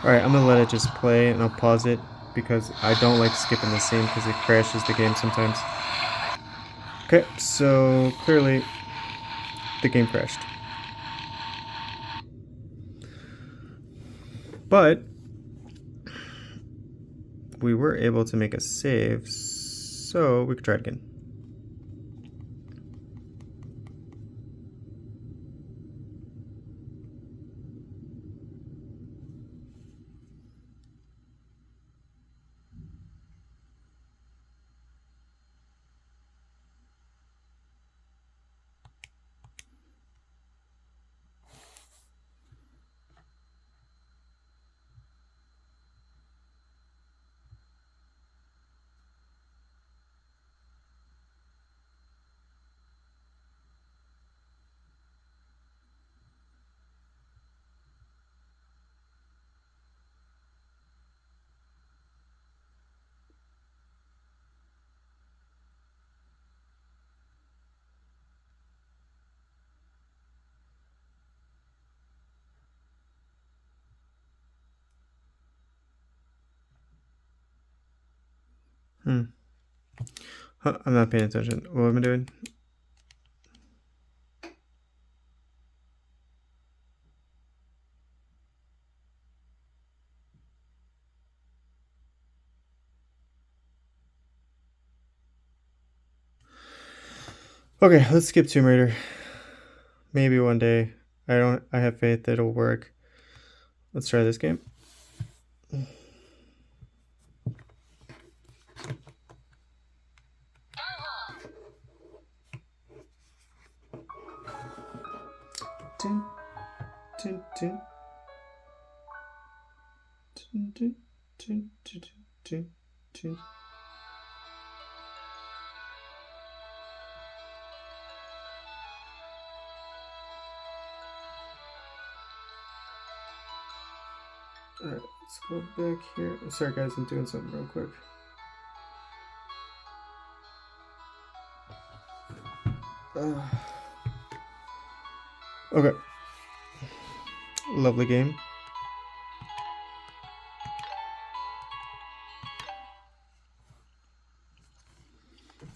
Alright, I'm gonna let it just play and I'll pause it because I don't like skipping the scene because it crashes the game sometimes. Okay, so clearly the game crashed. But we were able to make a save, so we could try it again. Huh, I'm not paying attention. What am I doing? Okay, let's skip Tomb Raider. Maybe one day. I have faith that it'll work. Let's try this game. Dun, dun, dun. Dun, dun, dun, dun, dun, dun. Alright, let's go back here. Sorry guys, I'm doing something real quick. Okay. Lovely game.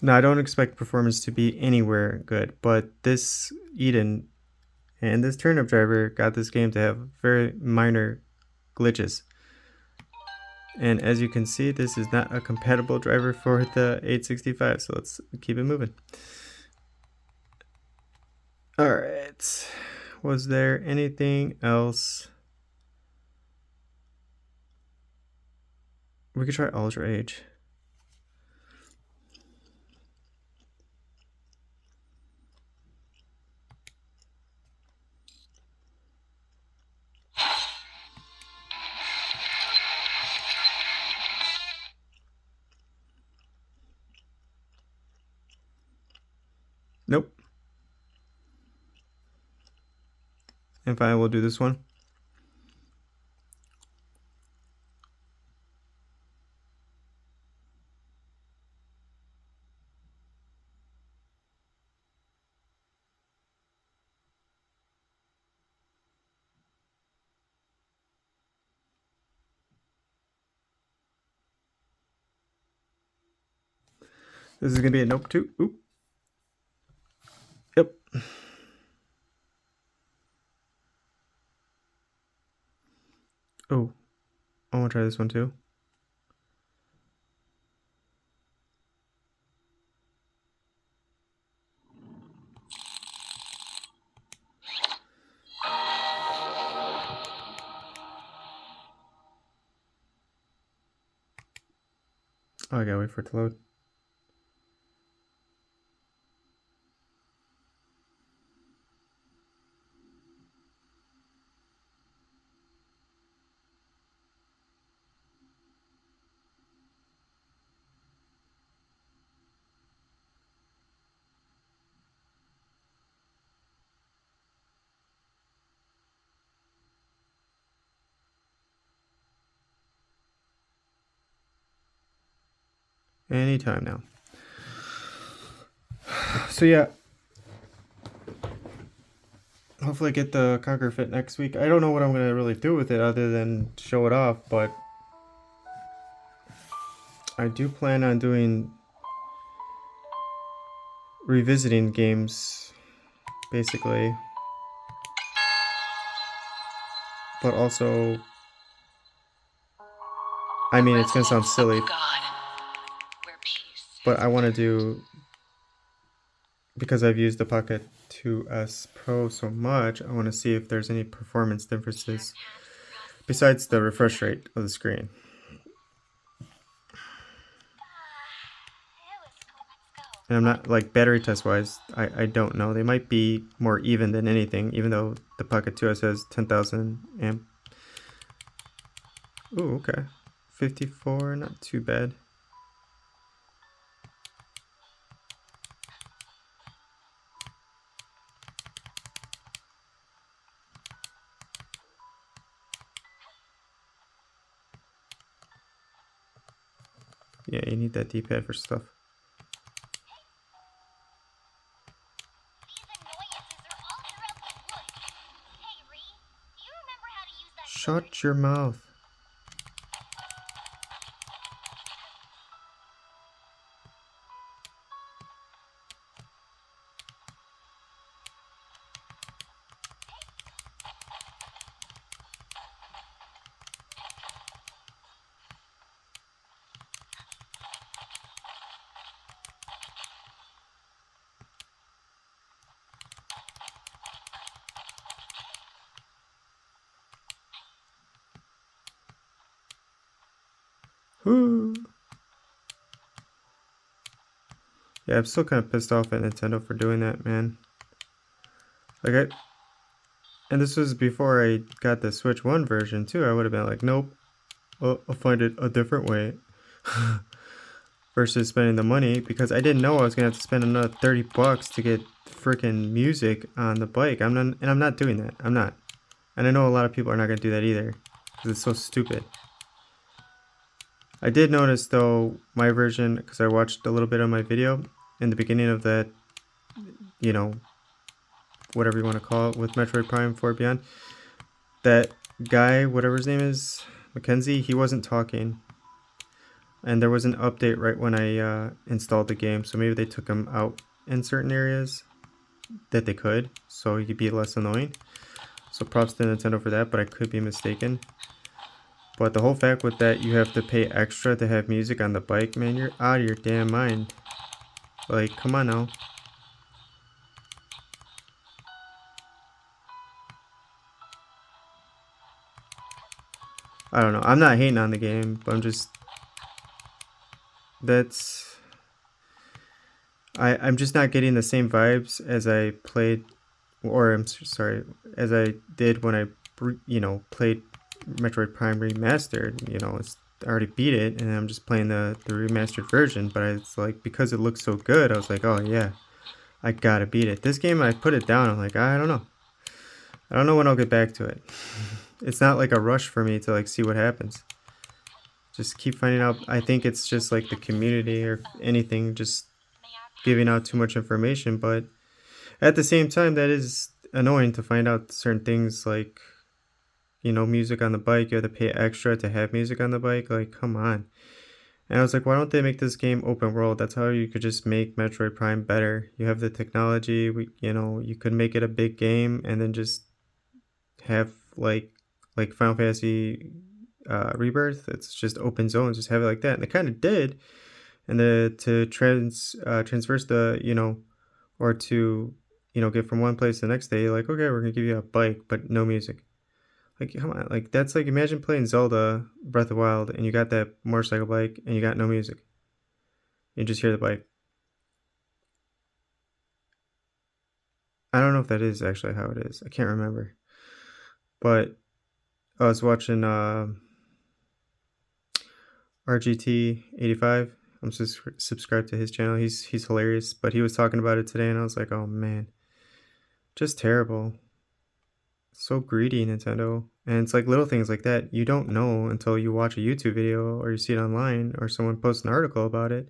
Now, I don't expect performance to be anywhere good, but this Eden and this turnip driver got this game to have very minor glitches. And as you can see, this is not a compatible driver for the 865, so let's keep it moving. Alright. Was there anything else? We could try Ultra Age. Nope. And finally, we'll do this one. This is going to be a nope too. Oop. Yep. Oh, I want to try this one too. Oh, I gotta wait for it to load. Anytime now. So yeah, hopefully I get the Conquer Fit next week. I don't know what I'm gonna really do with it other than show it off, but I do plan on doing revisiting games, basically, but also, I mean, it's gonna sound silly, but I want to do, because I've used the Pocket 2S Pro so much, I want to see if there's any performance differences besides the refresh rate of the screen. And I'm not, like, battery test wise, I don't know. They might be more even than anything, even though the Pocket 2S has 10,000 amp. Ooh, okay. 54, not too bad. Yeah, you need that D-pad for stuff. Shut your mouth. Yeah, I'm still kind of pissed off at Nintendo for doing that, man. Like, and this was before I got the Switch 1 version, too. I would have been like, nope, I'll find it a different way. Versus spending the money, because I didn't know I was going to have to spend another 30 bucks to get freaking music on the bike. I'm not doing that. I'm not. And I know a lot of people are not going to do that either, because it's so stupid. I did notice, though, my version, because I watched a little bit of my video in the beginning of that, you know, whatever you want to call it, with Metroid Prime 4 Beyond, that guy, whatever his name is, Mackenzie, he wasn't talking. And there was an update right when I installed the game, so maybe they took him out in certain areas that they could, so he could be less annoying. So props to Nintendo for that, but I could be mistaken. But the whole fact with that, you have to pay extra to have music on the bike, man, you're out of your damn mind. Like, come on now. I don't know. I'm not hating on the game, but I'm just... I'm just not getting the same vibes as I played... Or, I'm sorry, as I did when I, played Metroid Prime Remastered. You know, I already beat it, and I'm just playing the remastered version. But it's like, because it looks so good, I was like, oh yeah, I gotta beat it. This game, I put it down. I'm like, I don't know. I don't know when I'll get back to it. It's not like a rush for me to like see what happens. Just keep finding out. I think it's just like the community or anything, just giving out too much information. But at the same time, that is annoying to find out certain things like, music on the bike. You have to pay extra to have music on the bike. Like, come on. And I was like, why don't they make this game open world? That's how you could just make Metroid Prime better. You have the technology. You could make it a big game and then just have like Final Fantasy Rebirth. It's just open zones. Just have it like that. And they kind of did. And to transverse the or to get from one place to the next day. Like, okay, we're gonna give you a bike, but no music. Like, come on, like that's like imagine playing Zelda Breath of the Wild and you got that motorcycle bike and you got no music. You just hear the bike. I don't know if that is actually how it is. I can't remember. But I was watching RGT85. I'm subscribed to his channel. He's hilarious, but he was talking about it today and I was like, oh man. Just terrible. So greedy, Nintendo. And it's like little things like that you don't know until you watch a YouTube video or you see it online or someone posts an article about it.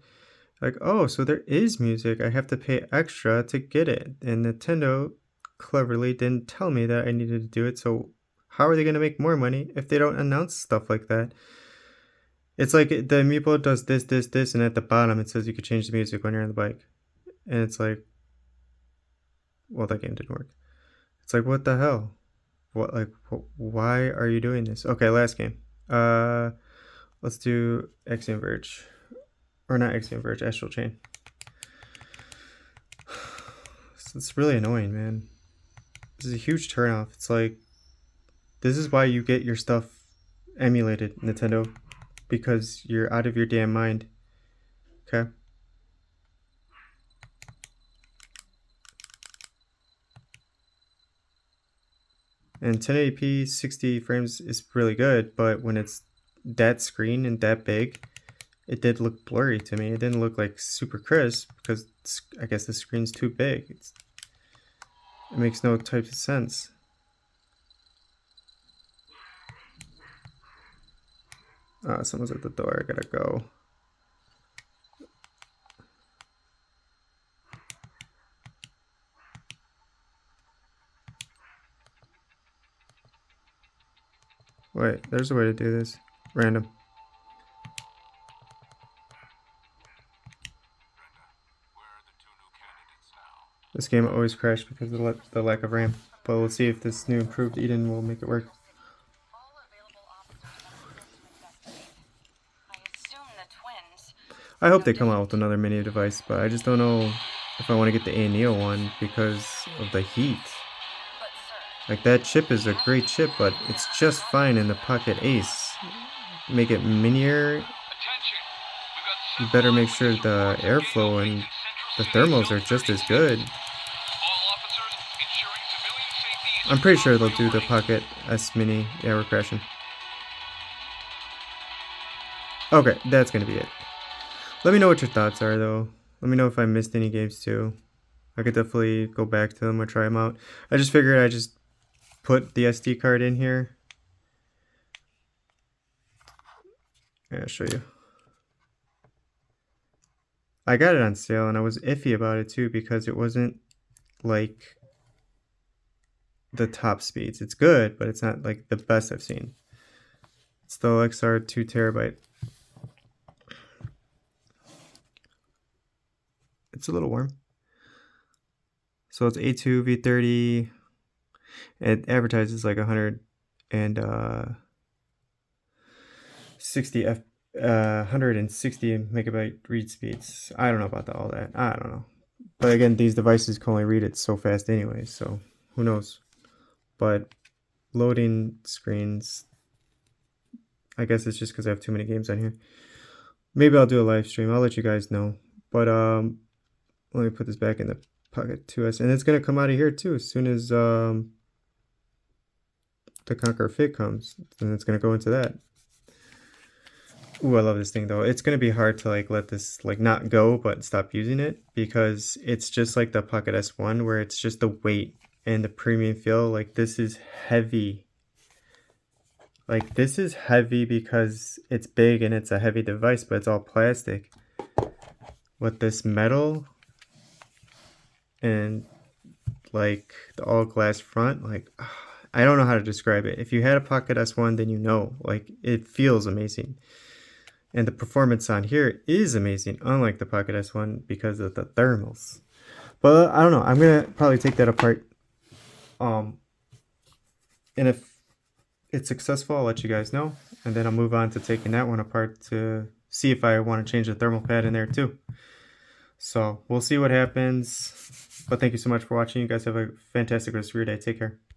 Like, oh, so there is music. I have to pay extra to get it. And Nintendo cleverly didn't tell me that I needed to do it. So how are they going to make more money if they don't announce stuff like that? It's like the Amiibo does this, and at the bottom it says you could change the music when you're on the bike. And it's like, well, that game didn't work. It's like, what the hell? Why are you doing this? Okay, last game. Let's do Axiom Verge. Or not Axiom Verge, Astral Chain. It's really annoying, man. This is a huge turnoff. It's like, this is why you get your stuff emulated, Nintendo. Because you're out of your damn mind. Okay? And 1080p 60 frames is really good, but when it's that screen and that big, it did look blurry to me. It didn't look like super crisp because I guess the screen's too big. It makes no type of sense. Someone's at the door. I gotta go. Wait, there's a way to do this. Random. This game always crashed because of the lack of RAM. But let's see if this new improved Eden will make it work. I hope they come out with another mini device, but I just don't know if I want to get the Neo one because of the heat. Like, that chip is a great chip, but it's just fine in the Pocket Ace. Make it minier Attention. We've got You several better make sure officers the reporting airflow vehicle and in Central the City thermals Zone are just as 36. good. All officers ensuring civilian safety is I'm your pretty top sure they'll do the priority. Pocket S Mini. Yeah, we're crashing. Okay, that's gonna be it. Let me know what your thoughts are, though. Let me know if I missed any games, too. I could definitely go back to them or try them out. I just figured I just put the SD card in here. Yeah, I'll show you. I got it on sale, and I was iffy about it, too, because it wasn't, like, the top speeds. It's good, but it's not, like, the best I've seen. It's the XR 2 terabyte. It's a little warm. So it's A2 V30. It advertises like 160 megabyte read speeds. I don't know about all that. I don't know. But again, these devices can only read it so fast anyway, so who knows. But loading screens, I guess it's just because I have too many games on here. Maybe I'll do a live stream. I'll let you guys know. But let me put this back in the Pocket 2S, and it's gonna come out of here too as soon as the Conqueror Fit comes, and it's gonna go into that. Ooh, I love this thing though. It's gonna be hard to like let this like not go but stop using it, because it's just like the Pocket S1 where it's just the weight and the premium feel. Like this is heavy. Like this is heavy because it's big and it's a heavy device, but it's all plastic. With this metal and like the all glass front, like I don't know how to describe it. If you had a Pocket S1, then you know, like it feels amazing. And the performance on here is amazing, unlike the Pocket S1 because of the thermals. But I don't know. I'm gonna probably take that apart. And if it's successful, I'll let you guys know, and then I'll move on to taking that one apart to see if I want to change the thermal pad in there too. So we'll see what happens. But thank you so much for watching. You guys have a fantastic rest of your day. Take care.